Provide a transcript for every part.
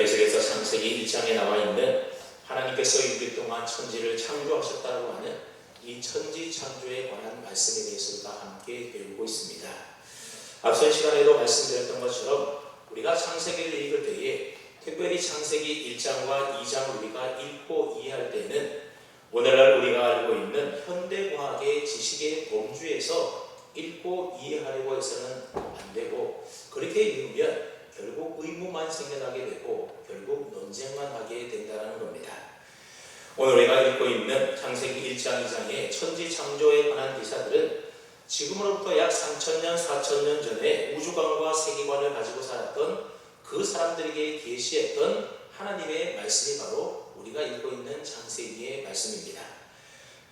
계속해서 창세기 1장에 나와 있는 하나님께서 6일 동안 천지를 창조하셨다고 하는 이 천지 창조에 관한 말씀에 대해서 우리가 함께 배우고 있습니다. 앞선 시간에도 말씀드렸던 것처럼 우리가 창세기를 읽을 때에 특별히 창세기 1장과 2장을 우리가 읽고 이해할 때는 오늘날 우리가 알고 있는 현대과학의 지식의 범주에서 읽고 이해하려고 해서는 안 되고, 그렇게 읽으면 결국 의무만 생겨나게 되고 결국 논쟁만 하게 된다는 겁니다. 오늘 우리가 읽고 있는 창세기 1장 2장의 천지 창조에 관한 기사들은 지금으로부터 약 3000년 4000년 전에 우주관과 세계관을 가지고 살았던 그 사람들에게 계시했던 하나님의 말씀이 바로 우리가 읽고 있는 창세기의 말씀입니다.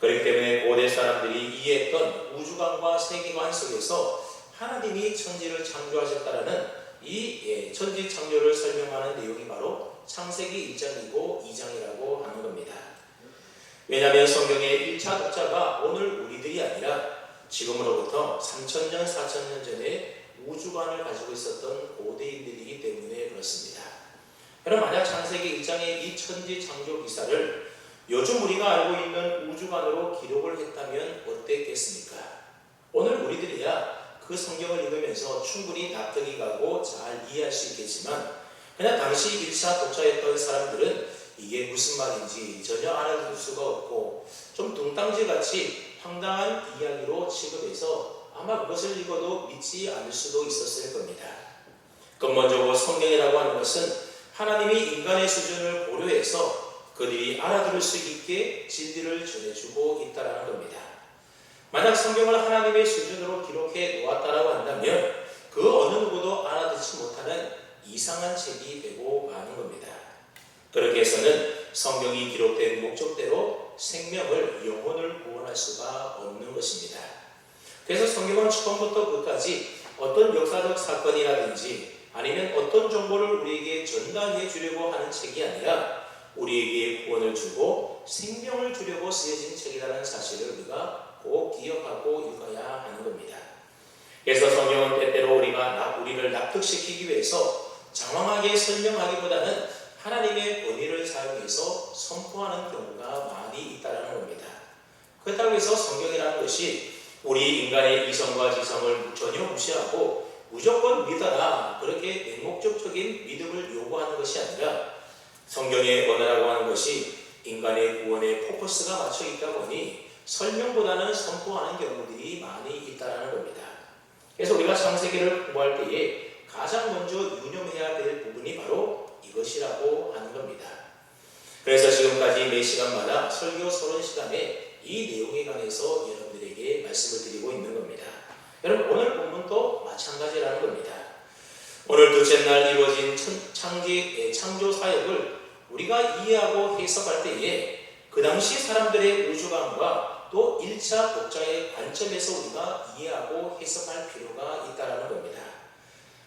그렇기 때문에 고대 사람들이 이해했던 우주관과 세계관 속에서 하나님이 천지를 창조하셨다라는 이 천지 창조를 설명하는 내용이 바로 창세기 1장이고 2장이라고 하는 겁니다. 왜냐하면 성경의 1차 독자가 오늘 우리들이 아니라 지금으로부터 3000년 4000년 전에 우주관을 가지고 있었던 고대인들이기 때문에 그렇습니다. 여러분, 만약 창세기 1장의 이 천지 창조 기사를 요즘 우리가 알고 있는 우주관으로 기록을 했다면 어땠겠습니까? 오늘 우리들이야 그 성경을 읽으면서 충분히 납득이 가고 잘 이해할 수 있겠지만, 그냥 당시 1차 독자였던 사람들은 이게 무슨 말인지 전혀 알아들 수가 없고 좀 둥땅지같이 황당한 이야기로 취급해서 아마 그것을 읽어도 믿지 않을 수도 있었을 겁니다. 근본적으로 성경이라고 하는 것은 하나님이 인간의 수준을 고려해서 그들이 알아들을 수 있게 진리를 전해주고 있다는 겁니다. 만약 성경을 하나님의 수준으로 기록해 놓았다라고 한다면 그 어느 누구도 알아듣지 못하는 이상한 책이 되고 마는 겁니다. 그렇게 해서는 성경이 기록된 목적대로 생명을, 영혼을 구원할 수가 없는 것입니다. 그래서 성경은 처음부터 끝까지 어떤 역사적 사건이라든지 아니면 어떤 정보를 우리에게 전달해 주려고 하는 책이 아니라 우리에게 구원을 주고 생명을 주려고 쓰여진 책이라는 사실을 우리가 꼭 기억하고 읽어야 하는 겁니다. 그래서 성경은 때때로 우리를 납득시키기 위해서 장황하게 설명하기보다는 하나님의 권위를 사용해서 선포하는 경우가 많이 있다는 겁니다. 그렇다고 해서 성경이라는 것이 우리 인간의 이성과 지성을 전혀 무시하고 무조건 믿어라, 그렇게 맹목적인 믿음을 요구하는 것이 아니라 성경의 언어라고 하는 것이 인간의 구원에 포커스가 맞춰 있다 보니 설명보다는 선포하는 경우들이 많이 있다는 겁니다. 그래서 우리가 창세기를 공부할 때에 가장 먼저 유념해야 될 부분이 바로 이것이라고 하는 겁니다. 그래서 지금까지 매 시간마다 설교 30시간에 이 내용에 관해서 여러분들에게 말씀을 드리고 있는 겁니다. 여러분, 오늘 본문도 마찬가지라는 겁니다. 오늘 둘째 날 이루어진 창조 사역을 우리가 이해하고 해석할 때에 그 당시 사람들의 우주관과 또 1차 독자의 관점에서 우리가 이해하고 해석할 필요가 있다는 겁니다.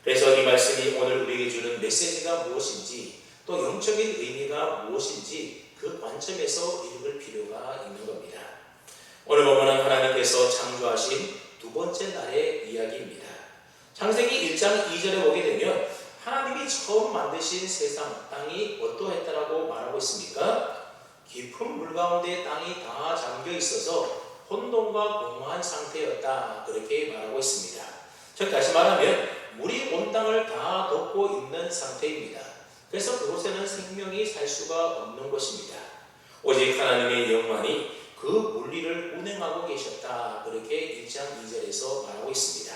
그래서 이 말씀이 오늘 우리에게 주는 메시지가 무엇인지, 또 영적인 의미가 무엇인지 그 관점에서 읽을 필요가 있는 겁니다. 오늘 본문은 하나님께서 창조하신 두 번째 날의 이야기입니다. 창세기 1장 2절에 보게 되면 하나님이 처음 만드신 세상, 땅이 어떠했다라고 말하고 있습니까? 깊은 물 가운데 땅이 다 잠겨 있어서 혼돈과 공허한 상태였다, 그렇게 말하고 있습니다. 즉 다시 말하면 물이 온 땅을 다 덮고 있는 상태입니다. 그래서 그곳에는 생명이 살 수가 없는 것입니다. 오직 하나님의 영만이 그 물리를 운행하고 계셨다, 그렇게 1장 2절에서 말하고 있습니다.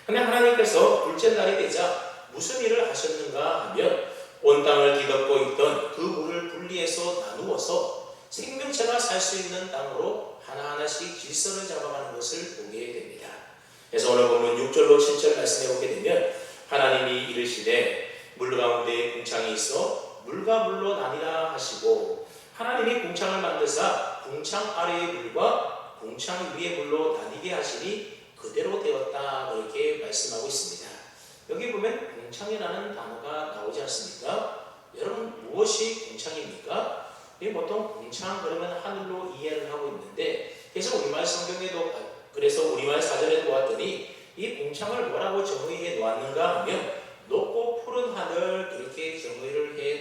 그런데 하나님께서 둘째 날이 되자 무슨 일을 하셨는가 하면 온 땅을 뒤덮고 있던 그 물을 분리해서 나누어서 생명체가 살 수 있는 땅으로 하나하나씩 질서를 잡아가는 것을 보게 됩니다. 그래서 오늘 보면 6절로 7절 말씀해 보게 되면 하나님이 이르시되 물 가운데 궁창이 있어 물과 물로 나뉘라 하시고, 하나님이 궁창을 만드사 궁창 아래의 물과 궁창 위의 물로 나뉘게 하시니 그대로 되었다, 그렇게 말씀하고 있습니다. 여기 보면 궁창이라는 단어가 나오지 않습니까? 여러분, 무엇이 궁창입니까? 보통 궁창 그러면 하늘로 이해를 하고 있는데, 그래서 우리말 성경에도, 그래서 우리말 사전에 보았더니 이 궁창을 뭐라고 정의해 놓았는가 하면 높고 푸른 하늘, 그렇게 정의를 해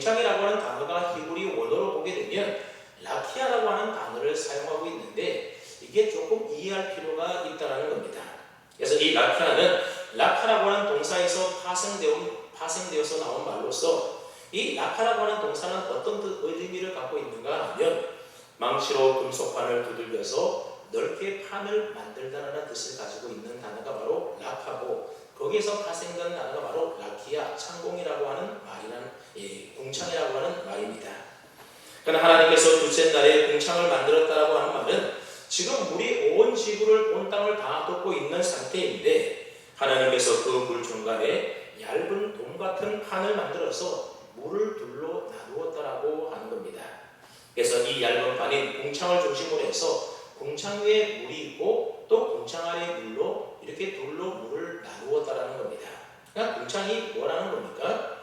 공창이라고 하는 단어가 히브리 원어로 보게 되면 라키아라고 하는 단어를 사용하고 있는데 이게 조금 이해할 필요가 있다는 겁니다. 그래서 이 라키아는 라카라고 하는 동사에서 파생되어서 나온 말로서 이 라카라고 하는 동사는 어떤 의미를 갖고 있는가 하면 망치로 금속판을 두들겨서 넓게 판을 만들다라는 뜻을 가지고 있는 단어가 바로 라카고 거기에서 파생된 단어가 바로 라키아, 창공이라고 하는 공창이라고 하는 말입니다. 그러나 하나님께서 둘째 날에 공창을 만들었다라고 하는 말은 지금 물이 온 지구를 온 땅을 다 덮고 있는 상태인데 하나님께서 그 물 중간에 얇은 돔 같은 판을 만들어서 물을 둘로 나누었다라고 하는 겁니다. 그래서 이 얇은 판인 공창을 중심으로 해서 공창 위에 물이 있고 또 공창 아래 물로 이렇게 둘로 물을 나누었다라는 겁니다. 그러니까 공창이 뭐라는 겁니까?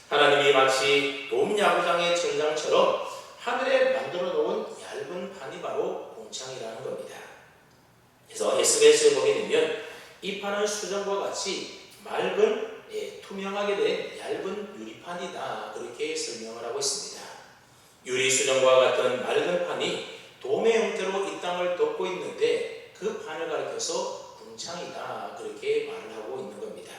하나님이 마치 돔야구장의 천장처럼 하늘에 만들어 놓은 얇은 판이 바로 공창이라는 겁니다. 그래서 SBS에 보게 되면 이 판은 수정과 같이 맑은 투명하게 된 얇은 유리판이다 그렇게 설명을 하고 있습니다. 유리 수정과 같은 맑은 판이 돔의 형태로 이 땅을 덮고 있는데 그 판을 가리켜서 궁창이다 그렇게 말을 하고 있는 겁니다.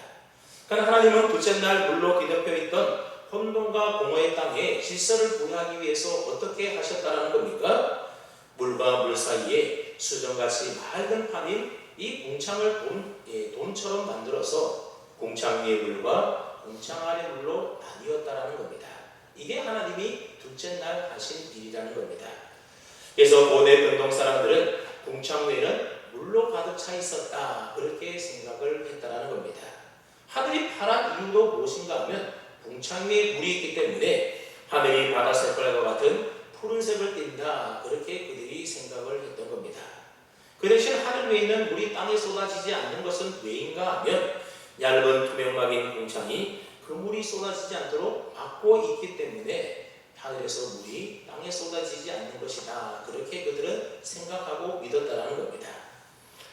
그러나 하나님은 둘째 날 물로 뒤덮여 있던 혼돈과 공허의 땅에 질서를 부여하기 위해서 어떻게 하셨다는 겁니까? 물과 물 사이에 수정같이 맑은 판인 이 공창을 돔처럼 만들어서 공창 위의 물과 공창 아래 물로 나뉘었다라는 겁니다. 이게 하나님이 둘째 날 하신 일이라는 겁니다. 그래서 고대 근동 사람들은 공창 위에는 물로 가득 차 있었다 그렇게 생각을 했다라는 겁니다. 하늘이 파란 이유도 무엇인가 하면 공창 위에 물이 있기 때문에 하늘이 바다 색깔과 같은 푸른색을 띈다 그렇게 그들이 생각을 했던 겁니다. 그 대신 하늘 위에 있는 물이 땅에 쏟아지지 않는 것은 왜인가 하면 얇은 투명막인 공창이 그 물이 쏟아지지 않도록 막고 있기 때문에 하늘에서 물이 땅에 쏟아지지 않는 것이다 그렇게 그들은 생각하고 믿었다라는 겁니다.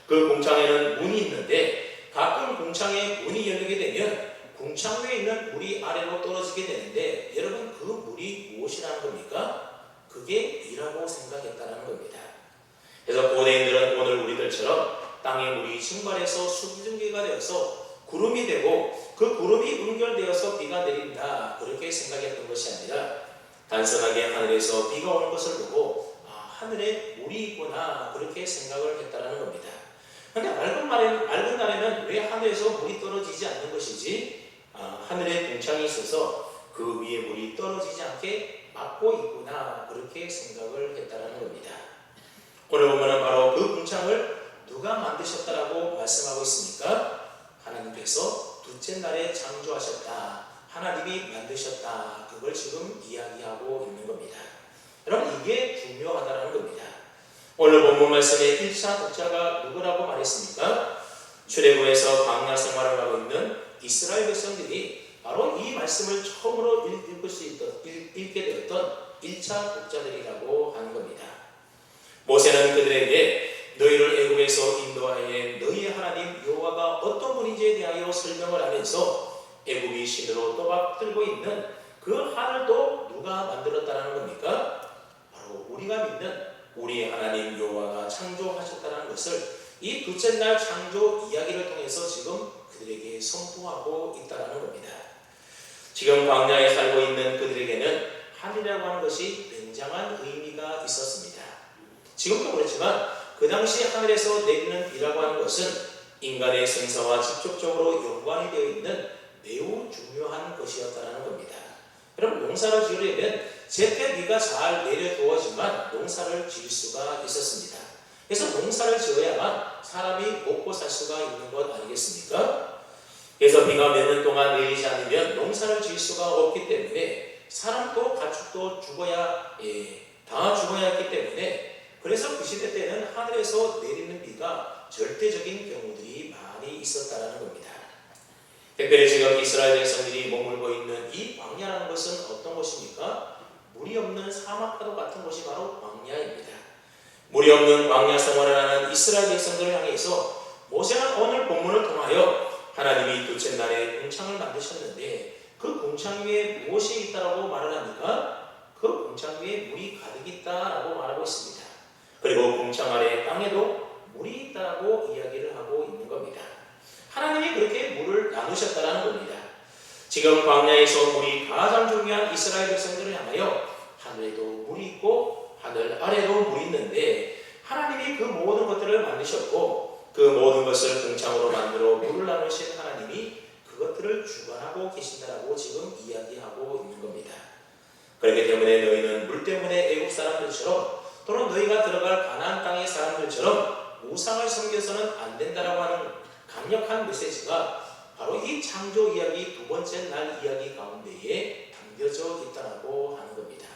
그 공창에는 문이 있는데 가끔 공창에 문이 열리게 되면 공창 위에 있는 물이 아래로 떨어지게 되는데 여러분 그 물이 무엇이라는 겁니까? 그게 비라고 생각했다는 겁니다. 그래서 고대인들은 오늘 우리들처럼 땅의 물이 증발해서 수증기가 되어서 구름이 되고 그 구름이 응결되어서 비가 내린다 그렇게 생각했던 것이 아니라 단순하게 하늘에서 비가 오는 것을 보고 하늘에 물이 있구나 그렇게 생각을 했다는 겁니다. 그런데 맑은 날에는 왜 하늘에서 물이 떨어지지 않는 것이지? 하늘에 공창이 있어서 그 위에 물이 떨어지지 않게 막고 있구나 그렇게 생각을 했다는 겁니다. 오늘 보면 바로 그 공창을 누가 만드셨다라고 말씀하고 있습니까? 하나님께서 둘째 날에 창조하셨다. 하나님이 만드셨다. 그걸 지금 이야기하고 있는 겁니다. 여러분 이게 중요하다는 겁니다. 오늘 본문 말씀의 1차 독자가 누구라고 말했습니까? 출애굽에서 광야 생활을 하고 있는 이스라엘 백성들이 바로 이 말씀을 처음으로 읽게 되었던 1차 독자들이라고 하는 겁니다. 모세는 그들에게 너희를 애굽에서 인도하여 너희의 하나님 여호와가 어떤 분인지에 대하여 설명을 하면서 애굽이 신으로 떠받들고 있는 그 하늘도 누가 만들었다는 겁니까? 바로 우리가 믿는 우리의 하나님 여호와가 창조하셨다는 것을 이 둘째 날 창조 이야기를 통해서 지금 그들에게 선포하고 있다는 겁니다. 지금 광야에 살고 있는 그들에게는 하늘이라고 하는 것이 굉장한 의미가 있었습니다. 지금도 그렇지만 그 당시 하늘에서 내리는 비라고 하는 것은 인간의 생사와 직접적으로 연관이 되어 있는 매우 중요한 것이었다는 겁니다. 여러분 농사를 지으려면 제때 비가 잘 내려두어지만 농사를 지을 수가 있었습니다. 그래서 농사를 지어야만 사람이 먹고 살 수가 있는 것 아니겠습니까? 그래서 비가 몇 년 동안 내리지 않으면 농사를 지을 수가 없기 때문에 사람도 가축도 다 죽어야 했기 때문에 그래서 그 시대 때는 하늘에서 내리는 비가 절대적인 경우들이 많이 있었다는 겁니다. 특별히 지금 이스라엘 백성들이 머물고 있는 이 광야라는 것은 어떤 곳입니까? 물이 없는 사막과도 같은 곳이 바로 광야입니다. 물이 없는 광야 생활을 하는 이스라엘 백성들을 향해서 모세는 오늘 본문을 통하여 하나님이 둘째 날에 공창을 만드셨는데 그 궁창 위에 무엇이 있다라고 말을 합니까? 그 궁창 위에 물이 가득 있다라고 말하고 있습니다. 그리고 궁창 아래 땅에도 물이 있다라고 이야기를 하고 있는 겁니다. 하나님이 그렇게 물을 나누셨다라는 겁니다. 지금 광야에서 물이 가장 중요한 이스라엘 백성들을 향하여 하늘에도 물이 있고 하늘 아래도 물이 있는데 하나님이 그 모든 것들을 만드셨고 그 모든 것을 궁창으로 만들어 물을 나누신 하나님이 그것들을 주관하고 계신다라고 지금 이야기하고 있는 겁니다. 그렇기 때문에 너희는 물 때문에 애국 사람들처럼 또는 너희가 들어갈 가나안 땅의 사람들처럼 우상을 섬겨서는 안 된다라고 하는 강력한 메시지가 바로 이 창조 이야기 두 번째 날 이야기 가운데에 담겨져 있다라고 하는 겁니다.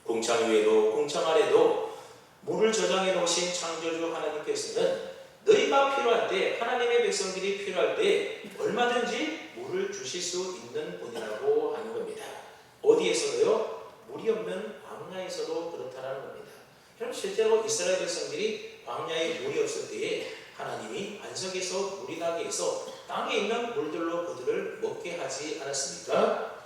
궁창 위에도 궁창 아래도 물을 저장해 놓으신 창조주 하나님께서는 너희가 필요할 때 하나님의 백성들이 필요할 때 얼마든지 물을 주실 수 있는 분이라고 하는 겁니다. 어디에서도요? 물이 없는 광야에서도 그렇다라는 겁니다. 여러분 실제로 이스라엘 백성들이 광야에 물이 없을 때에 하나님이 반석에서 물이 나게 해서 땅에 있는 물들로 그들을 먹게 하지 않았습니까?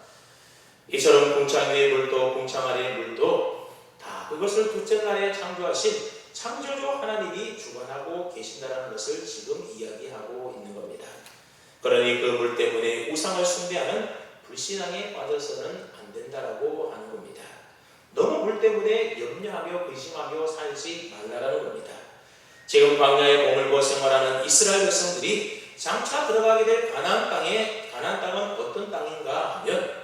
이처럼 궁창 위의 물도 궁창 아래의 물도 다 그것을 둘째 날에 창조하신 창조주 하나님이 주관하고 계신다는 것을 지금 이야기하고 있는 겁니다. 그러니 그 물 때문에 우상을 숭배하는 불신앙에 빠져서는 안 된다라고 하는 겁니다. 너무 물 때문에 염려하며 근심하며 살지 말라라는 겁니다. 지금 광야에 머물고 생활하는 이스라엘 백성들이 장차 들어가게 될 가나안 땅은 어떤 땅인가 하면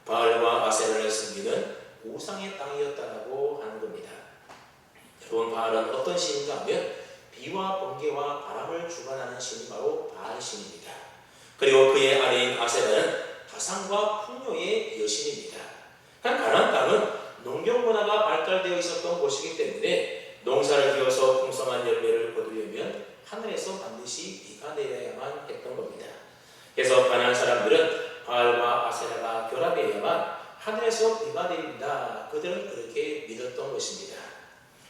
바알과 아세라를 섬기는 우상의 땅이었다라고 하는 겁니다. 여러분 바알은 어떤 신인가 하면 비와 번개와 바람을 주관하는 신이 바로 바알 신입니다. 그리고 그의 아내인 아세라는 가상과 풍요의 여신입니다. 가나안 땅은 농경 문화가 발달되어 있었던 곳이기 때문에 농사를 지어서 풍성한 열매를 거두려면 하늘에서 반드시 비가 내려야만 했던 겁니다. 그래서 가나안 사람들은 바알과 아세라가 결합해야만 하늘에서 비가 내린다. 그들은 그렇게 믿었던 것입니다.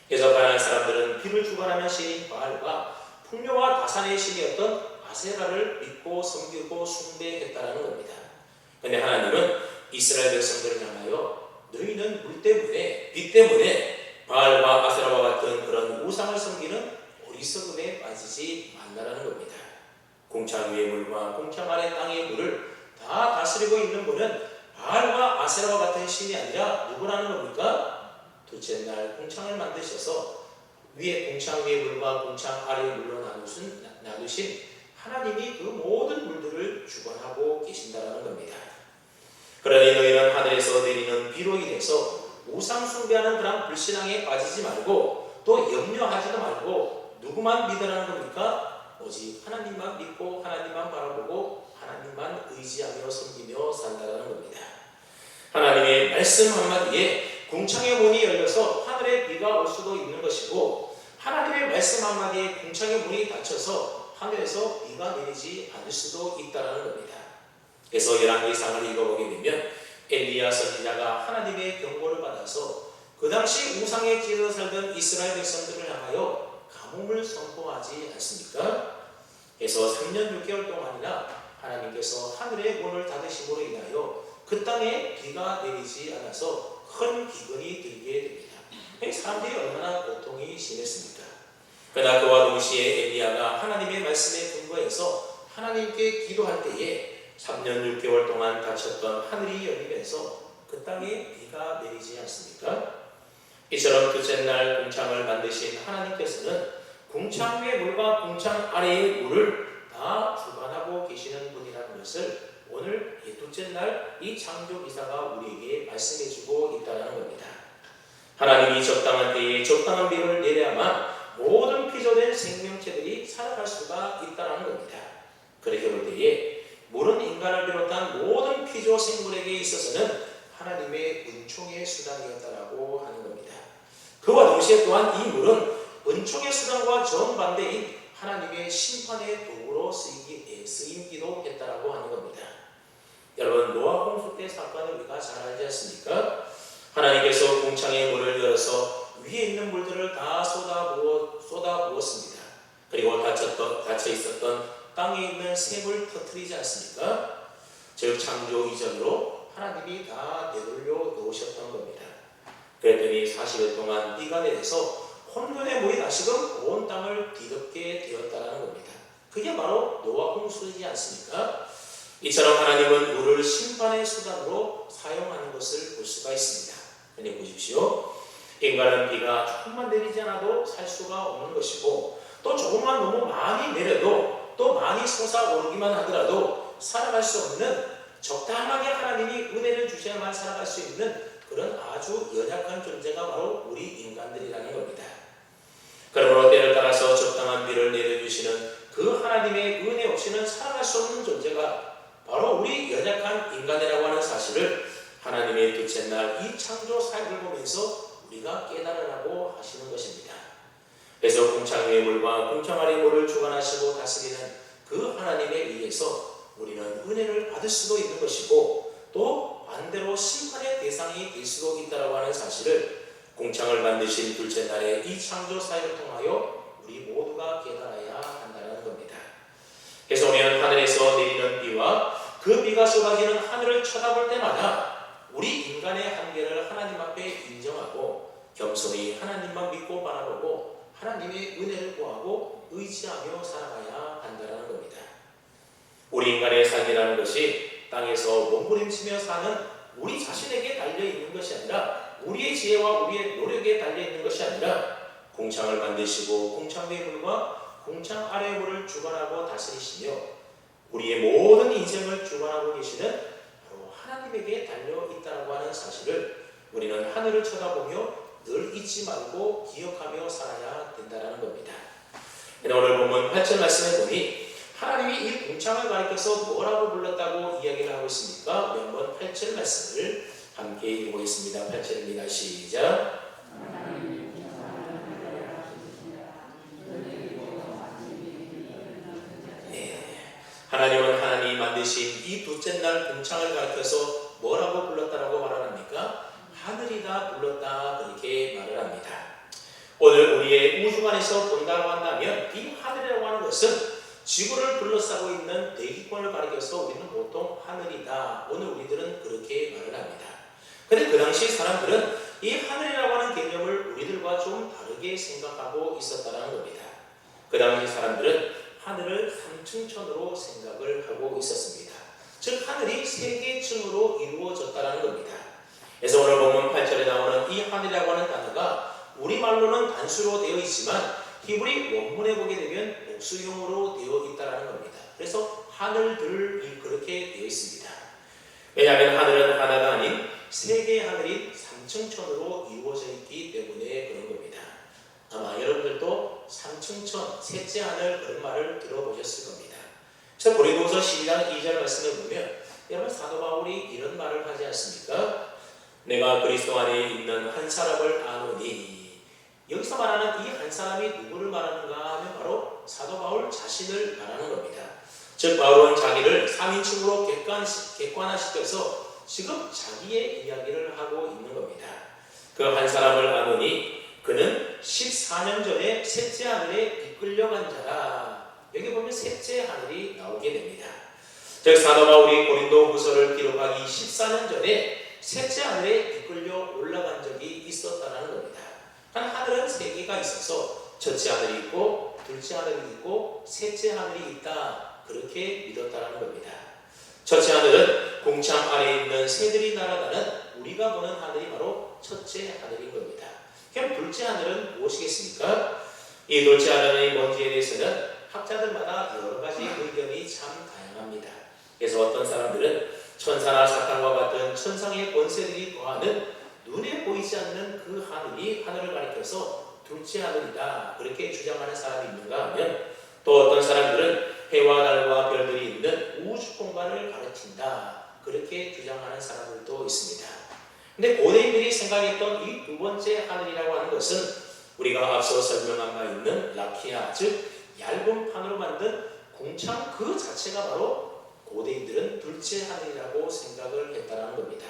그래서 가나안 사람들은 비를 주관하는 신인 바알과 풍요와 다산의 신이었던 아세라를 믿고 섬기고 숭배했다라는 겁니다. 그런데 하나님은 이스라엘 백성들을 향하여 너희는 물 때문에 비 때문에 바알과 아세라와 같은 그런 우상을 섬기는 어리석음에 빠지지 말라라는 겁니다. 궁창 위의 물과 궁창 아래 땅의 물을 다 다스리고 있는 분은 바알과 아세라와 같은 신이 아니라 누구라는 겁니까? 둘째 날 궁창을 만드셔서 위에 궁창 위의 물과 궁창 아래의 물로 나누신 하나님이 그 모든 물들을 주관하고 계신다는 겁니다. 그러니 너희는 하늘에서 내리는 비로 인해서 우상 숭배하는 그런 불신앙에 빠지지 말고 또 염려하지도 말고 누구만 믿으라는 겁니까? 오직 하나님만 믿고 하나님만 바라보고 하나님만 의지하며 섬기며 산다는 겁니다. 하나님의 말씀 한마디에 궁창의 문이 열려서 하늘에 비가 올 수도 있는 것이고 하나님의 말씀 한마디에 궁창의 문이 닫혀서 하늘에서 비가 내리지 않을 수도 있다는 겁니다. 그래서 열왕기상을 읽어보게 되면 엘리야 선지자가 하나님의 경고를 받아서 그 당시 우상에 찌들어 살던 이스라엘 백성들을 향하여 가뭄을 선포하지 않습니까? 그래서 3년 6개월 동안이나 하나님께서 하늘의 문을 닫으심으로 인하여 그 땅에 비가 내리지 않아서 큰 기근이 들게 됩니다. 사람들이 얼마나 고통이 심했습니까? 그러나 그와 동시에 엘리야가 하나님의 말씀에 근거해서 하나님께 기도할 때에 3년 6개월 동안 닫혔던 하늘이 열리면서 그 땅에 비가 내리지 않습니까? 이처럼 둘째 날 궁창을 만드신 하나님께서는 궁창 위의 물과 궁창 아래의 물을 다 주관하고 계시는 분이라는 것을 오늘 둘째 날 이 창조 기사가 우리에게 말씀해주고 있다는 겁니다. 하나님이 적당한 때에 적당한 비를 내려야만 모든 피조된 생명체들이 살아갈 수가 있다는 겁니다. 그렇게 볼 때에 물은 인간을 비롯한 모든 피조 생물에게 있어서는 하나님의 은총의 수단이었다라고 하는 겁니다. 그와 동시에 또한 이 물은 은총의 수단과 정반대인 하나님의 심판의 도구로 쓰임기도 했다라고 하는 겁니다. 여러분 노아 홍수 때 사건을 우리가 잘 알지 않습니까? 하나님께서 궁창의 문을 열어서 위에 있는 물들을 다 쏟아부었습니다. 그리고 닫혀 있었던 땅에 있는 샘을 터뜨리지 않습니까? 즉 창조 이전으로 하나님이 다 되돌려 놓으셨던 겁니다. 그랬더니 40일 동안 비가 내려서 혼돈의 물이 다시금 온 땅을 뒤덮게 되었다는 겁니다. 그게 바로 노아 홍수이지 않습니까? 이처럼 하나님은 물을 심판의 수단으로 사용하는 것을 볼 수가 있습니다. 근데 보십시오. 인간은 비가 조금만 내리지 않아도 살 수가 없는 것이고, 또 조금만 너무 많이 내려도 또 많이 솟아오르기만 하더라도 살아갈 수 없는, 적당하게 하나님이 은혜를 주셔야만 살아갈 수 있는 그런 아주 연약한 존재가 바로 우리 인간들이라는 겁니다. 그러므로 때를 따라서 적당한 비를 내려주시는 그 하나님의 은혜 없이는 살아갈 수 없는 존재가 바로 우리 연약한 인간이라고 하는 사실을 하나님의 둘째 날 이 창조 사역을 보면서 우리가 깨달으라고 하시는 것입니다. 그래서 궁창 위의 물과 궁창 아래의 물을 주관하시고 다스리는 그 하나님에 의해서 우리는 은혜를 받을 수도 있는 것이고, 또 반대로 심판의 대상이 될 수도 있다고 하는 사실을 궁창을 만드신 둘째 날의 이 창조 사역을 통하여 우리 모두가 깨달아야 한다는 겁니다. 그래서 우리는 하늘에서 내리는 비와 그 비가 쏟아지는 하늘을 쳐다볼 때마다 우리 인간의 한계를 하나님 앞에 인정하고 겸손히 하나님만 믿고 바라보고 하나님의 은혜를 구하고 의지하며 살아가야 한다는 겁니다. 우리 인간의 삶이라는 것이 땅에서 몸부림치며 사는 우리 자신에게 달려있는 것이 아니라, 우리의 지혜와 우리의 노력에 달려있는 것이 아니라, 궁창을 만드시고 궁창 위의 물과 궁창 아래의 물을 주관하고 다스리시며 우리의 모든 인생을 주관하고 계시는 바로 하나님에게 달려있다고 하는 사실을 우리는 하늘을 쳐다보며 늘 잊지 말고 기억하며 살아야 된다는 겁니다. 오늘 본문 8절 말씀에 보니 하나님이 이 궁창을 가리켜서 뭐라고 불렀다고 이야기를 하고 있습니까? 우리 한번 8절 말씀을 함께 읽어보겠습니다. 8절입니다. 시작. 하나님은 하나님이 만드신 이 둘째 날 궁창을 가리켜서 뭐라고 불렀다라고 말합니까? 하늘이다 불렀다, 그렇게 말을 합니다. 오늘 우리의 우주관에서 본다고 한다면 이 하늘이라고 하는 것은 지구를 둘러싸고 있는 대기권을 가리켜서 우리는 보통 하늘이다, 오늘 우리들은 그렇게 말을 합니다. 그런데 그 당시 사람들은 이 하늘이라고 하는 개념을 우리들과 좀 다르게 생각하고 있었다는 겁니다. 그 당시 사람들은 하늘을 3층천으로 생각을 하고 있었습니다. 즉 하늘이 3개 층으로 이루어졌다는 겁니다. 그래서 오늘 본문 8절에 나오는 이 하늘이라고 하는 단어가 우리말로는 단수로 되어 있지만 히브리 원문에 보게 되면 복수형으로 되어 있다는 겁니다. 그래서 하늘들이 그렇게 되어 있습니다. 왜냐하면 하늘은 하나가 아닌 3개의 하늘이 3층천으로 이루어져 있기 때문에 그런 겁니다. 아마 여러분들도 3층천, 셋째 하늘, 그런 말을 들어보셨을 겁니다. 그래서 고린도후서 12장 2절 말씀을 보면 여러분 사도 바울이 이런 말을 하지 않습니까? 내가 그리스도 안에 있는 한 사람을 아노니, 여기서 말하는 이 한 사람이 누구를 말하는가 하면 바로 사도 바울 자신을 말하는 겁니다. 즉 바울은 자기를 3인칭으로 객관화시켜서 지금 자기의 이야기를 하고 있는 겁니다. 그 한 사람을 아노니 그는 14년 전에 셋째 하늘에 이끌려간 자라. 여기 보면 셋째 하늘이 나오게 됩니다. 즉 사도 바울이 고린도 후서를 기록하기 14년 전에 셋째 하늘에 이끌려 올라간 적이 있었다는 겁니다. 하늘은 3개가 있어서 첫째 하늘이 있고 둘째 하늘이 있고 셋째 하늘이 있다, 그렇게 믿었다는 겁니다. 첫째 하늘은 궁창 아래에 있는 새들이 날아가는 우리가 보는 하늘이 바로 첫째 하늘인 겁니다. 그럼 둘째 하늘은 무엇이겠습니까? 이 둘째 하늘의 뭔지에 대해서는 학자들마다 여러 가지 의견이 참 다양합니다. 그래서 어떤 사람들은 천사나 사탄과 같은 천상의 권세들이 거하는 눈에 보이지 않는 그 하늘이 하늘을 가리켜서 둘째 하늘이다, 그렇게 주장하는 사람이 있는가 하면, 또 어떤 사람들은 해와 달과 별들이 있는 우주 공간을 가르친다, 그렇게 주장하는 사람들도 있습니다. 근데 고대인들이 생각했던 이 두 번째 하늘이라고 하는 것은 우리가 앞서 설명한 바 있는 라키아, 즉 얇은 판으로 만든 궁창 그 자체가 바로 고대인들은 둘째 하늘이라고 생각을 했다는 겁니다.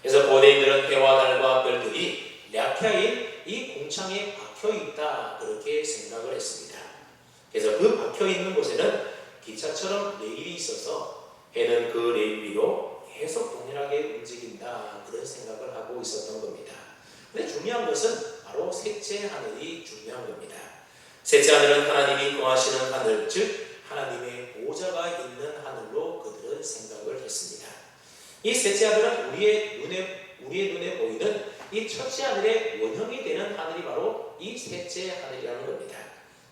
그래서 고대인들은 해와 달과 별들이 라키아인 이 궁창에 박혀있다, 그렇게 생각을 했습니다. 그래서 그 박혀있는 곳에는 기차처럼 레일이 있어서 해는 그 레일 위로 계속 동일하게 움직인다, 그런 생각을 하고 있었던 겁니다. 근데 중요한 것은 바로 셋째 하늘이 중요한 겁니다. 셋째 하늘은 하나님이 거하시는 하늘, 즉 하나님의 보좌가 있는 하늘로 그들은 생각을 했습니다. 이 셋째 하늘은 우리의 눈에 보이는 이 첫째 하늘의 원형이 되는 하늘이 바로 이 셋째 하늘이라는 겁니다.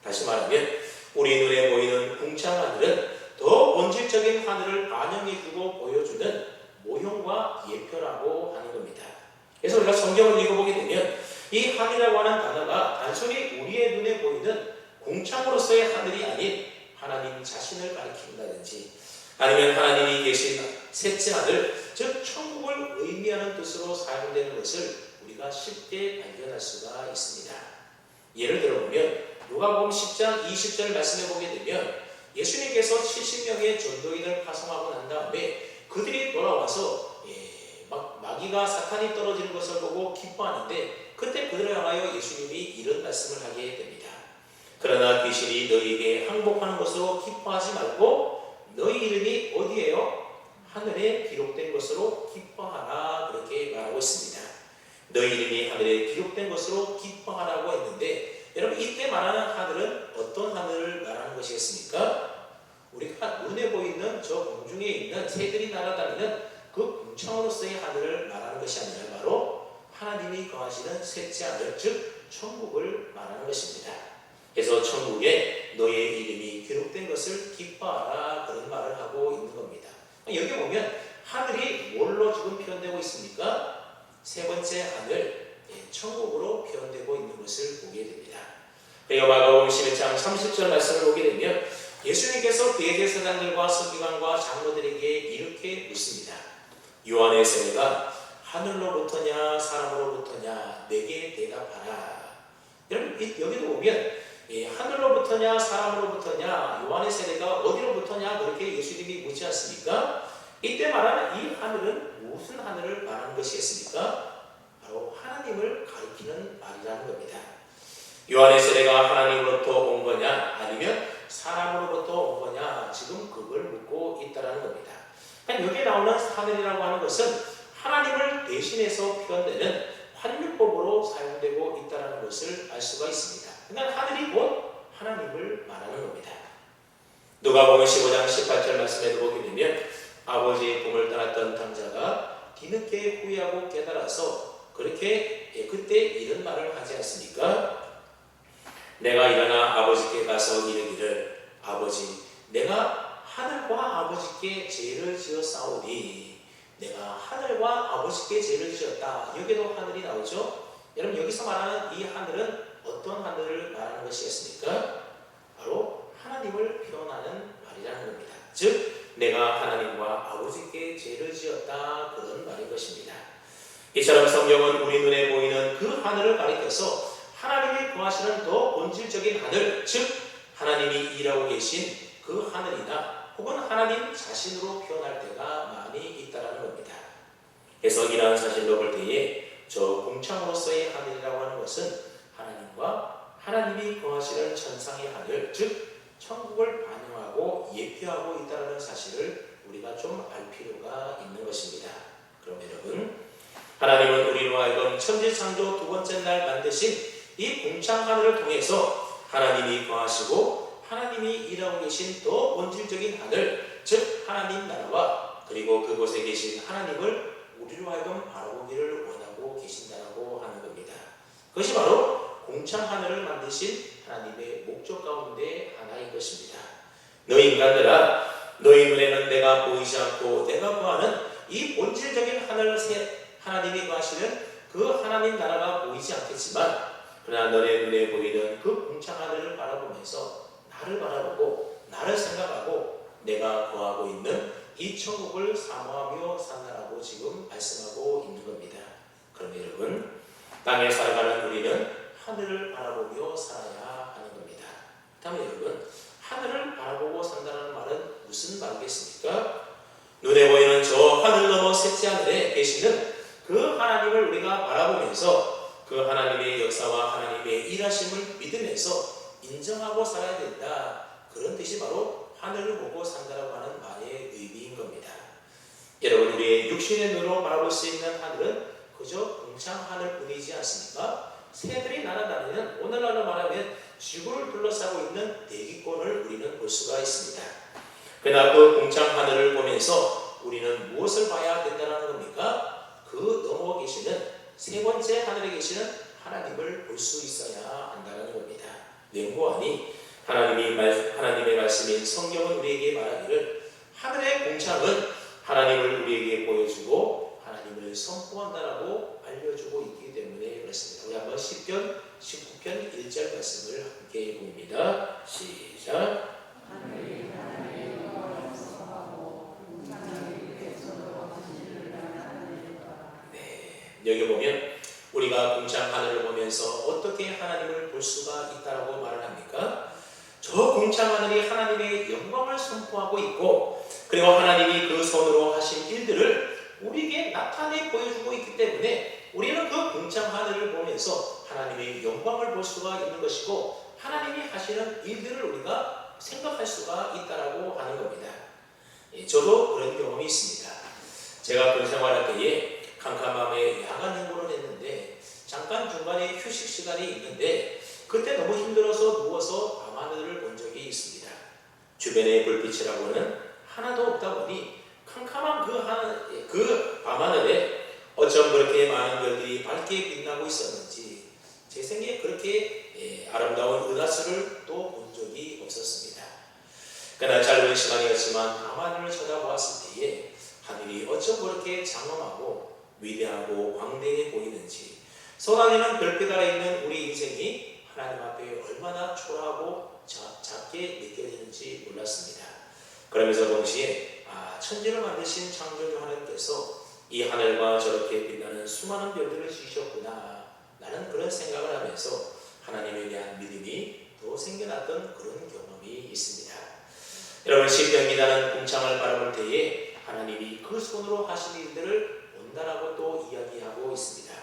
다시 말하면 우리 눈에 보이는 궁창 하늘은 더 본질적인 하늘을 반영해주고 보여주는 모형과 예표라고 하는 겁니다. 그래서 우리가 성경을 읽어보게 되면 이 하늘이라고 하는 단어가 단순히 우리의 눈에 보이는 궁창으로서의 하늘이 아닌 하나님 자신을 가리킨다든지 아니면 하나님이 계신 셋째 하늘, 즉 천국을 의미하는 뜻으로 사용되는 것을 우리가 쉽게 발견할 수가 있습니다. 예를 들어보면 누가복음 10장 20절 말씀해 보게 되면 예수님께서 70명의 전도인을 파송하고 난 다음에 그들이 돌아와서 마귀가 사탄이 떨어지는 것을 보고 기뻐하는데 그때 그들을 향하여 예수님이 이런 말씀을 하게 됩니다. 그러나 귀신이 너희에게 항복하는 것으로 기뻐하지 말고 너희 이름이 어디에요? 하늘에 기록된 것으로 기뻐하라, 그렇게 말하고 있습니다. 너희 이름이 하늘에 기록된 것으로 기뻐하라고 했는데 여러분, 이때 말하는 하늘은 어떤 하늘을 말하는 것이겠습니까? 우리가 눈에 보이는 저 공중에 있는 새들이 날아다니는 그 궁창으로서의 하늘을 말하는 것이 아니라 바로 하나님이 거하시는 셋째 하늘, 즉 천국을 말하는 것입니다. 그래서 천국에 너의 이름이 기록된 것을 기뻐하라, 그런 말을 하고 있는 겁니다. 여기 보면 하늘이 뭘로 지금 표현되고 있습니까? 세 번째 하늘, 천국으로 표현되고 있는 것을 보게 됩니다. 그리고 마가복음 11장 30절 말씀을 보게 되면 예수님께서 그의 제사장들과 서기관과 장로들에게 이렇게 묻습니다. 요한의 세례가 하늘로부터냐 사람으로부터냐 내게 대답하라. 여러분, 여기도 보면 하늘로부터냐 사람으로부터냐, 요한의 세례가 어디로부터냐, 그렇게 예수님이 묻지 않습니까? 이때 말하는 이 하늘은 무슨 하늘을 말하는 것이겠습니까? 바로 하나님을 가리키는 말이라는 겁니다. 요한의 세례가 하나님으로부터 온 거냐 아니면 사람으로부터 온 거냐, 지금 그걸 묻고 있다는 겁니다. 여기에 나오는 하늘이라고 하는 것은 하나님을 대신해서 표현되는 환율법으로 사용되고 있다는 것을 알 수가 있습니다. 그러니까 하늘이 곧 하나님을 말하는 겁니다. 누가복음 15장 18절 말씀에도 보게 되면 아버지의 품을 떠났던 당자가 뒤늦게 후회하고 깨달아서 그렇게 그때 이런 말을 하지 않습니까? 내가 일어나 아버지께 가서 이르기를 아버지, 내가 하늘과 아버지께 죄를 지었사오니, 내가 하늘과 아버지께 죄를 지었다. 여기도 하늘이 나오죠. 여러분, 여기서 말하는 이 하늘은 어떤 하늘을 말하는 것이겠습니까? 바로 하나님을 표현하는 말이라는 겁니다. 즉 내가 하나님과 아버지께 죄를 지었다, 그런 말인 것입니다. 이처럼 성경은 우리 눈에 보이는 그 하늘을 가리켜서 하나님이 거하시는 더 본질적인 하늘, 즉 하나님이 일하고 계신 그 하늘이나 혹은 하나님 자신으로 표현할 때가 많이 있다는 겁니다. 그래서 이러한 사실로 볼 때에 저 궁창으로서의 하늘이라고 하는 것은 하나님과 하나님이 거하시는 천상의 하늘, 즉 천국을 반영하고 예표하고 있다는 사실을 우리가 좀 알 필요가 있는 것입니다. 그럼 여러분, 하나님은 우리로 하여금 천지창조 두 번째 날 만드신 이 궁창 하늘을 통해서 하나님이 거하시고 하나님이 일하고 계신 더 본질적인 하늘, 즉 하나님 나라와 그리고 그곳에 계신 하나님을 우리로 하여금 바라보기를 원하고 계신다고 하는 겁니다. 그것이 바로 궁창 하늘을 만드신 하나님의 목적 가운데 하나인 것입니다. 너희 인간들아, 너희 눈에는 내가 보이지 않고 내가 거하는 이 본질적인 하나님이 거하시는 그 하나님 나라가 보이지 않겠지만, 그러나 너네 눈에 보이는 그 궁창 하늘을 바라보면서 나를 바라보고 나를 생각하고 내가 거하고 있는 이 천국을 사모하며 산다라고 지금 말씀하고 있는 겁니다. 그럼 여러분, 땅에 살아가는 우리는 하늘을 바라보며 살아야 하는 겁니다. 다음에 여러분, 하늘을 바라보고 산다는 말은 무슨 말이겠습니까? 눈에 보이는 저 하늘 너머 셋째 하늘에 계시는 그 하나님을 우리가 바라보면서 그 하나님의 역사와 하나님의 일하심을 믿으면서 인정하고 살아야 된다. 그런 뜻이 바로 하늘을 보고 산다라고 하는 말의 의미인 겁니다. 여러분, 우리의 육신의 눈으로 바라볼 수 있는 하늘은 그저 궁창 하늘 뿐이지 않습니까? 새들이 날아다니는, 오늘날로 말하면 지구를 둘러싸고 있는 대기권을 우리는 볼 수가 있습니다. 그러나 그 궁창 하늘을 보면서 우리는 무엇을 봐야 된다는 겁니까? 그 넘어 계시는 세 번째 하늘에 계시는 하나님을 볼 수 있어야 한다는 겁니다. 냉고하니 하나님의 말씀인 성경은 우리에게 말하기를 하늘의 궁창은 하나님을 우리에게 보여주고 하나님을 선포한다라고 알려주고 있기 때문에 그렇습니다. 우리 한번 시편 19편 1절 말씀을 함께 봅니다. 시작. 여기 보면 우리가 궁창 하늘을 보면서 어떻게 하나님을 볼 수가 있다라고 말을 합니까? 저 궁창 하늘이 하나님의 영광을 선포하고 있고, 그리고 하나님이 그 손으로 하신 일들을 우리에게 나타내 보여주고 있기 때문에 우리는 그 궁창 하늘을 보면서 하나님의 영광을 볼 수가 있는 것이고, 하나님이 하시는 일들을 우리가 생각할 수가 있다라고 하는 겁니다. 저도 그런 경험이 있습니다. 제가 군 생활할 때에 캄캄함에 야간 행군을 했는데 잠깐 중간에 휴식 시간이 있는데 그때 너무 힘들어서 누워서 밤하늘을 본 적이 있습니다. 주변에 불빛이라고는 하나도 없다 보니 캄캄한 그 밤하늘에 어쩜 그렇게 많은 별들이 밝게 빛나고 있었는지 제 생에 그렇게 아름다운 은하수를 또 본 적이 없었습니다. 그러나 짧은 시간이었지만 밤하늘을 쳐다보았을 때에 하늘이 어쩜 그렇게 장엄하고 위대하고 광대해 보이는지, 손 안에는 별빛 아래 있는 우리 인생이 하나님 앞에 얼마나 초라하고 작게 느껴지는지 몰랐습니다. 그러면서 동시에 천지를 만드신 창조주 하나님께서 이 하늘과 저렇게 빛나는 수많은 별들을 지으셨구나, 라는 그런 생각을 하면서 하나님에 대한 믿음이 더 생겨났던 그런 경험이 있습니다. 여러분, 시편 기자는 궁창을 바라볼 때에 하나님이 그 손으로 하신 일들을 본다라고 또 이야기하고 있습니다.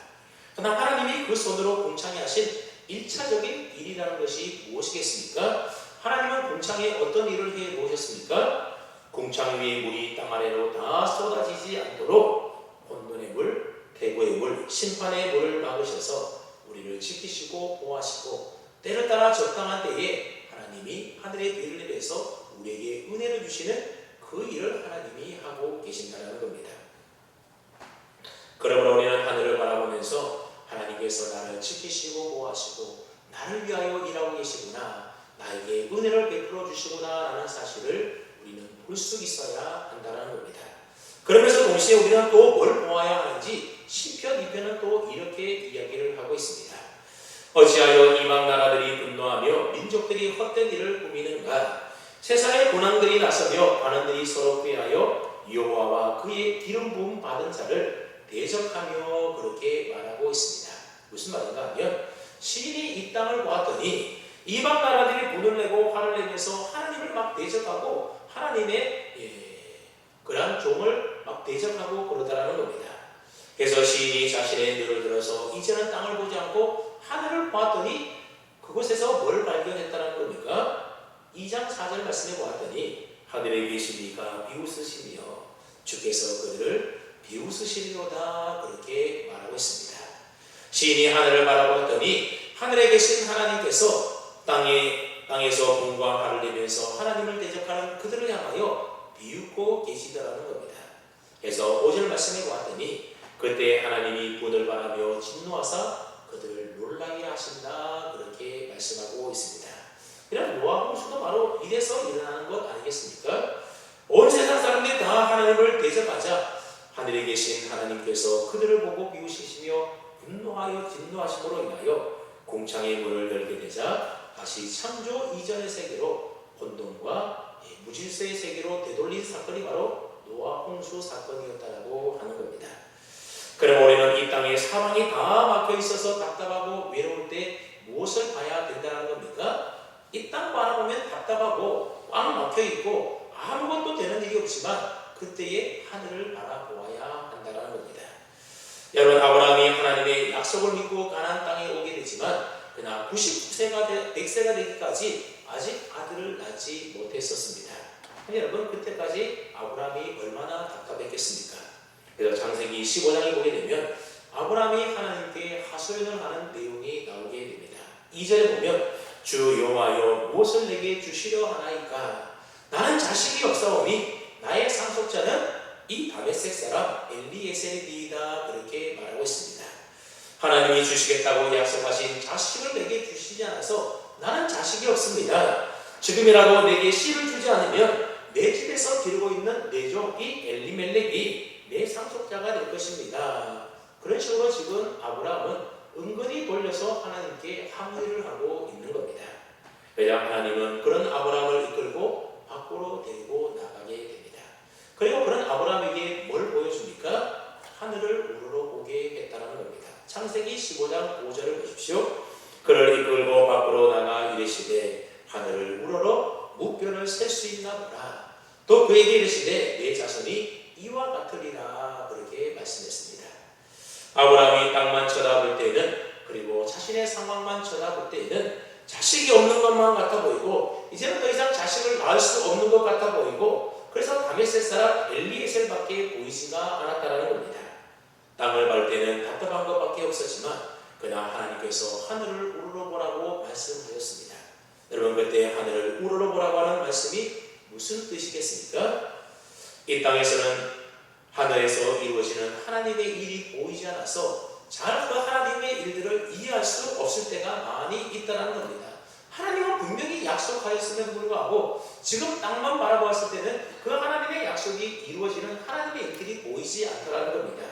그러나 하나님이 그 손으로 궁창에 하신 1차적인 일이라는 것이 무엇이겠습니까? 하나님은 궁창에 어떤 일을 해 놓으셨습니까? 궁창 위의 물이 땅 아래로 다 쏟아지지 않도록 혼돈의 물, 태고의 물, 심판의 물을 막으셔서 우리를 지키시고 보호하시고, 때를 따라 적당한 때에 하나님이 하늘의 비를 내려서 우리에게 은혜를 주시는 그 일을 하나님이 하고 계신다는 겁니다. 그러므로 우리는 하늘을 바라보면서 하나님께서 나를 지키시고 보호하시고 나를 위하여 일하고 계시구나, 나에게 은혜를 베풀어 주시구나 라는 사실을 우리는 볼 수 있어야 한다는 겁니다. 그러면서 동시에 우리는 또 뭘 보아야 하는지 시편 2편은 또 이렇게 이야기를 하고 있습니다. 어찌하여 이방 나라들이 분노하며 민족들이 헛된 일을 꾸미는가? 세상의 고난들이 나서며 반원들이 서로 회하여 여호와와 그의 기름 부음 받은 자를 대적하며 그렇게 말하고 있습니다. 무슨 말인가 하면, 시인이 이 땅을 보았더니 이방 나라들이 분을 내고 화를 내면서 하나님을 막 대적하고 하나님의 그러한 종을 막 대적하고 그러다라는 겁니다. 그래서 시인이 자신의 눈을 들어서 이제는 땅을 보지 않고 하늘을 보았더니 그곳에서 뭘 발견했다는 겁니까? 2장 4절 말씀에 보았더니 하늘에 계신 이가 비웃으시며 주께서 그들을 비웃으시리로다, 그렇게 말하고 있습니다. 시인이 하늘을 바라보았더니 하늘에 계신 하나님께서 땅에서 봄과 가를 내면서 하나님을 대적하는 그들을 향하여 비웃고 계시더라는 겁니다. 그래서 5절 말씀에 보았더니 그때 하나님이 분을 바라며 진노하사 그들을 놀라게 하신다, 그렇게 말씀하고 있습니다. 이런 노아 홍수도 바로 이래서 일어나는 것 아니겠습니까? 온 세상 사람들이 다 하나님을 대적하자 하늘에 계신 하나님께서 그들을 보고 비웃으시며 분노하여 진노하심으로 인하여 궁창의 문을 열게 되자 다시 창조 이전의 세계로, 혼돈과 무질서의 세계로 되돌린 사건이 바로 노아 홍수 사건이었다고 하는 겁니다. 그럼 우리는 이 땅에 사방이 다 막혀 있어서 답답하고 외로울 때 무엇을 봐야 된다는 겁니까? 이 땅 바라보면 답답하고 꽉 막혀 있고 아무것도 되는 일이 없지만 그때의 하늘을 바라보아야 한다는 겁니다. 여러분, 아브라함이 하나님의 약속을 믿고 가나안 땅에 오게 되지만 그러나 99세가 100세가 되기까지 아직 아들을 낳지 못했었습니다. 여러분, 그때까지 아브라함이 얼마나 답답했겠습니까? 그래서 창세기 15장에 보게 되면 아브라함이 하나님께 하소연을 하는 내용이 나오게 됩니다. 2절에 보면 주 여호와여 무엇을 내게 주시려 하나이까 나는 자식이 없사오니 나의 상속자는 이 다메섹 사람 엘리에셀이다 그렇게 말하고 있습니다. 하나님이 주시겠다고 약속하신 자식을 내게 주시지 않아서 나는 자식이 없습니다. 지금이라도 내게 씨를 주지 않으면 내 집에서 기르고 있는 내 종 이 엘리멜렉이 내 상속자가 될 것입니다. 그런 식으로 지금 아브라함은 은근히 돌려서 하나님께 항의를 하고 있는 겁니다. 왜냐 하나님은 그런 아브라함을 이끌고 밖으로 데리고 나가게 됩니다. 그리고 그런 아브라함에게 뭘 보여줍니까? 하늘을 우러러 보게 했다는 겁니다. 창세기 15장 5절을 보십시오. 그를 이끌고 밖으로 나가 이르시되 하늘을 우러러 무뼈를 셀 수 있나 보라. 또 그에게 이르시되 내 자손이 이와 같으리라 그렇게 말씀했습니다. 아브라함이 땅만 쳐다볼 때에는 그리고 자신의 상황만 쳐다볼 때에는 자식이 없는 것만 같아 보이고 이제는 더 이상 자식을 낳을 수 없는 것 같아 보이고 그래서 다메섹 사람 엘리에셀밖에 보이지가 않았다는 겁니다. 땅을 밟을 때는 답답한 것밖에 없었지만 그러나 하나님께서 하늘을 우러러보라고 말씀하셨습니다. 여러분 그때 하늘을 우러러보라고 하는 말씀이 무슨 뜻이겠습니까? 이 땅에서는 하늘에서 이루어지는 하나님의 일이 보이지 않아서 잘 그 하나님의 일들을 이해할 수 없을 때가 많이 있다는 겁니다. 하나님은 분명히 약속하였음에도 불구하고 지금 땅만 바라보았을 때는 그 하나님의 약속이 이루어지는 하나님의 일들이 보이지 않더라는 겁니다.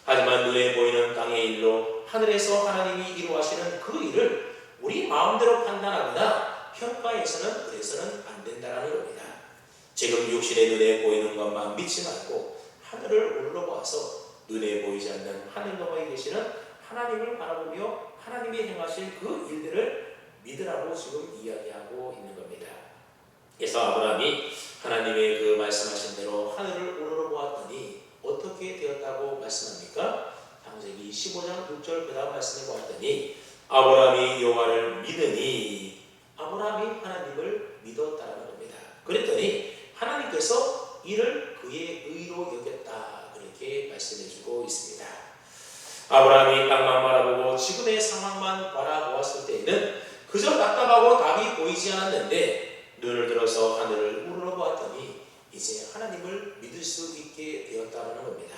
하지만 눈에 보이는 땅의 일로 하늘에서 하나님이 이루어하시는 그 일을 우리 마음대로 판단하거나 평가해서는 그래서는 안 된다는 겁니다. 지금 육신의 눈에 보이는 것만 믿지 말고 하늘을 우러러보아서 눈에 보이지 않는 하늘 너머에 계시는 하나님을 바라보며 하나님이 행하실 그 일들을 믿으라고 지금 이야기하고 있는 겁니다. 그래서 아브라함이 하나님의 그 말씀하신 대로 하늘을 우러러보았더니 어떻게 되었다고 말씀합니까? 창세기 15장 6절 그 다음 말씀해 보았더니 아브라함이 여호와를 믿으니 아브라함이 하나님을 믿었다는 겁니다. 그랬더니 하나님께서 이를 그의 의로 여겼다 그렇게 말씀해주고 있습니다. 아브라함이 땅만 바라보고 지금의 상황만 바라보았을 때에는 그저 답답하고 답이 보이지 않았는데 눈을 들어서 하늘을 우러러보았더니 이제 하나님을 믿을 수 있게 되었다는 겁니다.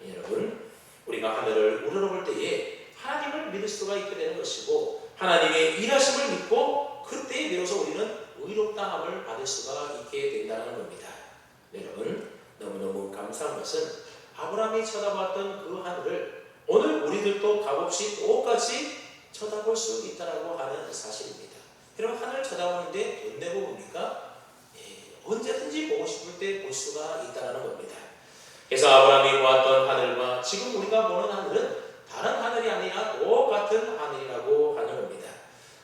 여러분 우리가 하늘을 우러러볼 때에 하나님을 믿을 수가 있게 되는 것이고 하나님의 일하심을 믿고 그때에 비로소 우리는 의롭다함을 받을 수가 있게 된다는 겁니다. 여러분 너무너무 감사한 것은 아브라함이 쳐다봤던 그 하늘을 오늘 우리들도 값없이 똑같이 쳐다볼 수 있다고 하는 사실입니다. 여러분 하늘 쳐다보는데 돈 내고 봅니까? 언제든지 보고 싶을 때 볼 수가 있다는 겁니다. 그래서 아브라함이 보았던 하늘과 지금 우리가 보는 하늘은 다른 하늘이 아니라 똑같은 하늘이라고 하는 겁니다.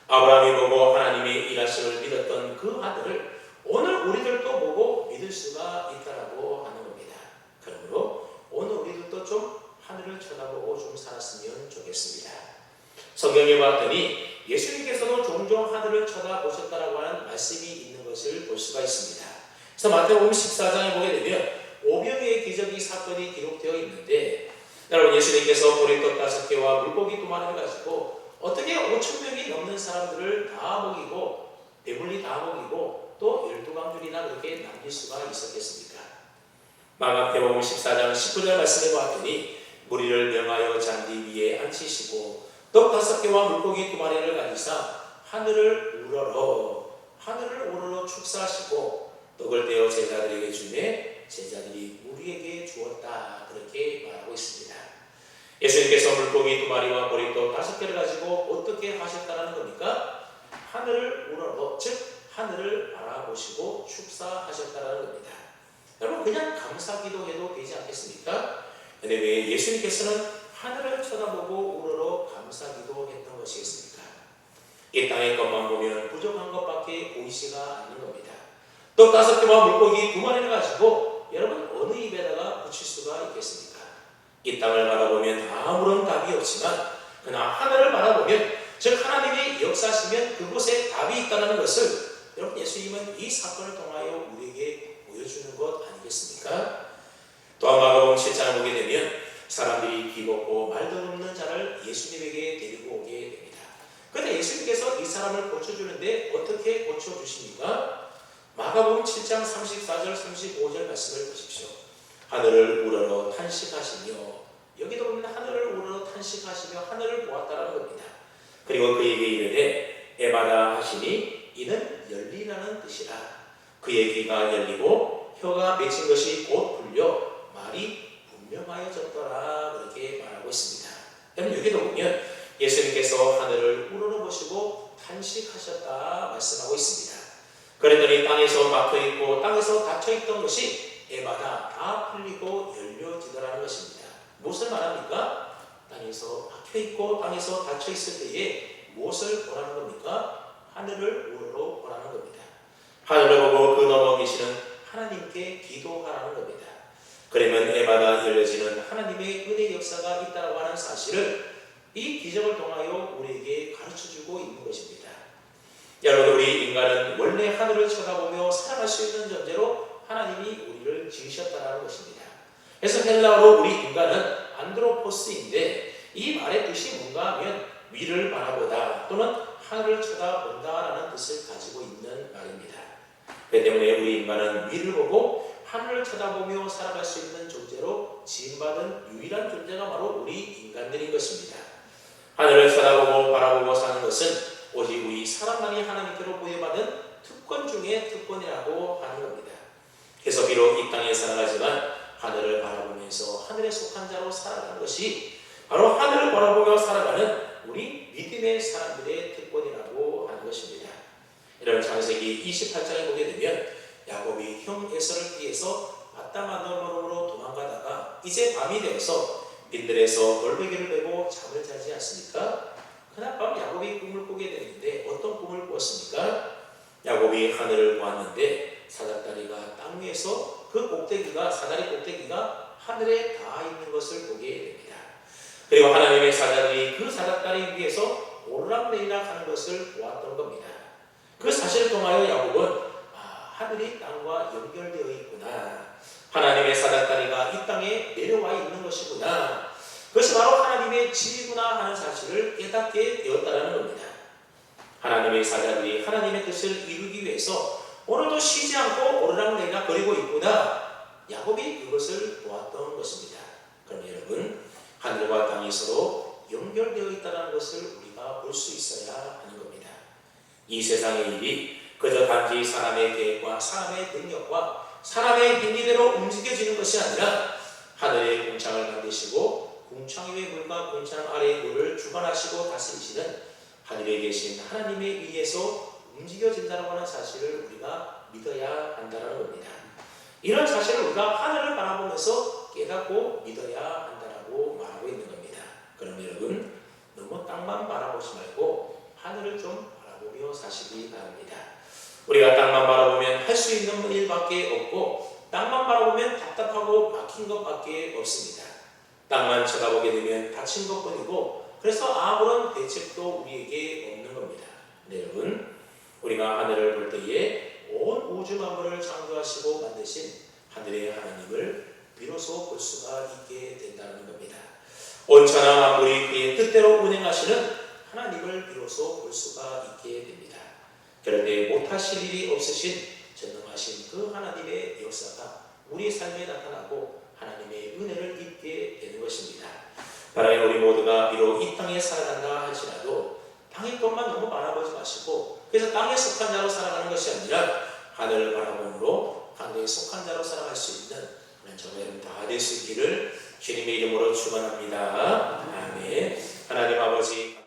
아브라함이 보고 하나님의 일하심을 믿었던 그 하늘을 오늘 우리들도 보고 믿을 수가 있다고 하는 겁니다. 그러므로 오늘 우리들도 좀 하늘을 쳐다보고 좀 살았으면 좋겠습니다. 성경에 봤더니 예수님께서도 종종 하늘을 쳐다보셨다라고 하는 말씀이 있는 것을 볼 수가 있습니다. 그래서 마태복음 14장에 보게 되면 오병이의 기적이 사건이 기록되어 있는데 여러분 예수님께서 보리떡 5개와 물고기 2마리를 가지고 어떻게 5,000명이 넘는 사람들을 다 먹이고 배불리 다 먹이고 또 12강줄이나 그렇게 남길 수가 있었겠습니까? 마가복음 14장 19절 말씀해 보았더니 무리를 명하여 잔디 위에 앉히시고 떡 5개와 물고기 2마리를 가지사 하늘을 우러러 축사하시고 떡을 떼어 제자들에게 주매 제자들이 무리에게 주었다 그렇게 말하고 있습니다. 예수님께서 물고기 2마리와 보리떡 5개를 가지고 어떻게 하셨다는 겁니까? 하늘을 우러러 즉 하늘을 바라보시고 축사하셨다는 겁니다. 여러분 그냥 감사기도 해도 되지 않겠습니까? 근데 왜 예수님께서는 하늘을 쳐다보고 우러러 감사기도 했던 것이겠습니까? 이 땅의 것만 보면 부족한 것밖에 보이지가 않는 겁니다. 떡 5개와 물고기 2마리를 가지고 여러분 어느 입에다가 붙일 수가 있겠습니까? 이 땅을 바라보면 아무런 답이 없지만 그러나 하늘을 바라보면 즉 하나님이 역사하시면 그곳에 답이 있다는 것을 여러분 예수님은 이 사건을 통하여 우리에게 보여주는 것 아니겠습니까? 또한 마가복음 마가복음 7장을 보게 되면 사람들이 비겁고 말도 없는 자를 예수님에게 데리고 오게 됩니다. 그런데 예수님께서 이 사람을 고쳐주는데 어떻게 고쳐주십니까? 마가복음 7장 34절 35절 말씀을 보십시오. 하늘을 우러러 탄식하시며, 여기도 보면 하늘을 우러러 탄식하시며 하늘을 보았다라는 겁니다. 그리고 그에게 이르되 에바다 하시니 이는 열리라는 뜻이라. 그의 귀가 열리고 혀가 맺힌 것이 곧 풀려 말이 분명하여졌더라. 그렇게 말하고 있습니다. 여러분, 여기도 보면 예수님께서 하늘을 우러러보시고 탄식하셨다 말씀하고 있습니다. 그랬더니 땅에서 막혀있고 땅에서 닫혀있던 것이 에바다 다 풀리고 열려지더라는 것입니다. 무엇을 말합니까? 땅에서 막혀있고 땅에서 닫혀있을 때에 무엇을 보라는 겁니까? 하늘을 우러러 보라는 겁니다. 하늘을 보고 그 너머 계시는 하나님께 기도하라는 겁니다. 그러면 에바다 열려지는 하나님의 은혜 역사가 있다고 하는 사실을 이 기적을 통하여 우리에게 가르쳐주고 있는 것입니다. 여러분, 우리 인간은 원래 하늘을 쳐다보며 살아갈 수 있는 존재로 하나님이 우리를 지으셨다는 것입니다. 그래서 헬라어로 우리 인간은 안드로포스인데 이 말의 뜻이 뭔가 하면 위를 바라보다 또는 하늘을 쳐다본다라는 뜻을 가지고 있는 말입니다. 그렇기 때문에 우리 인간은 위를 보고 하늘을 쳐다보며 살아갈 수 있는 존재로 지음받은 유일한 존재가 바로 우리 인간들인 것입니다. 하늘을 쳐다보고 바라보고 사는 것은 오직 우리 사람만이 하나님께로 부여받은 특권 중에 특권이라고 하는 겁니다. 그래서 비록 이 땅에 살아가지만 하늘을 바라보면서 하늘에 속한 자로 살아가는 것이 바로 하늘을 바라보며 살아가는 우리 믿음의 사람들의 특권이라고 하는 것입니다. 이런 창세기 28장에 보게 되면 야곱이 형 에서를 피해서 아담아돔으로 도망가다가 이제 밤이 되어서 빈들에서 돌베개를 베고 잠을 자지 않습니까? 그날 밤 야곱이 꿈을 꾸게 되는데 어떤 꿈을 꾸었습니까? 야곱이 하늘을 보았는데 사닥다리가 땅 위에서 그 꼭대기가, 사다리 꼭대기가 하늘에 닿아 있는 것을 보게 됩니다. 그리고 하나님의 사자들이 그 사닥다리 위에서 오르락내리락 하는 것을 보았던 겁니다. 그 사실을 통하여 야곱은 하늘이 땅과 연결되어 있구나, 하나님의 사닥다리가 이 땅에 내려와 있는 것이구나, 그것이 바로 하나님의 지혜구나 하는 사실을 깨닫게 되었다는 겁니다. 하나님의 사자들이 하나님의 뜻을 이루기 위해서 오늘도 쉬지 않고 오르락내리락 거리고 있구나, 야곱이 그것을 보았던 것입니다. 그럼 여러분, 하늘과 땅이 서로 연결되어 있다는 것을 우리가 볼 수 있어야 하는 겁니다. 이 세상의 일이 그저 단지 사람의 계획과 사람의 능력과 사람의 힘이대로 움직여지는 것이 아니라 하늘의 궁창을 만드시고 궁창 위의 물과 궁창 아래의 물을 주관하시고 다스리시는 하늘에 계신 하나님에 의해서 움직여진다는 하는 사실을 우리가 믿어야 한다는 겁니다. 이런 사실을 우리가 하늘을 바라보면서 깨닫고 믿어야 한다고 말하고 있는 겁니다. 그럼 여러분, 너무 땅만 바라보지 말고 하늘을 좀 바라보며 사시기 바랍니다. 우리가 땅만 바라보면 할 수 있는 일밖에 없고 땅만 바라보면 답답하고 막힌 것밖에 없습니다. 땅만 쳐다보게 되면 다친 것뿐이고 그래서 아무런 대책도 우리에게 없는 겁니다. 네, 여러분, 우리가 하늘을 볼 때에 온 우주 만물을 창조하시고 만드신 하늘의 하나님을 비로소 볼 수가 있게 된다는 겁니다. 온천하 만물이 그의 뜻대로 운행하시는 하나님을 비로소 볼 수가 있게 됩니다. 그런데 못하실 일이 없으신 전능하신 그 하나님의 역사가 우리의 삶에 나타나고 하나님의 은혜를 입게 되는 것입니다. 바라는 우리 모두가 비록 이 땅에 살아간다 할지라도 땅의 것만 너무 바라보지 마시고 그래서 땅에 속한 자로 살아가는 것이 아니라 하늘을 바라봄으로 하늘에 속한 자로 살아갈 수 있는 그런 저와 여러분 다 될 수 있기를 주님의 이름으로 축원합니다. 아멘. 하나님 아버지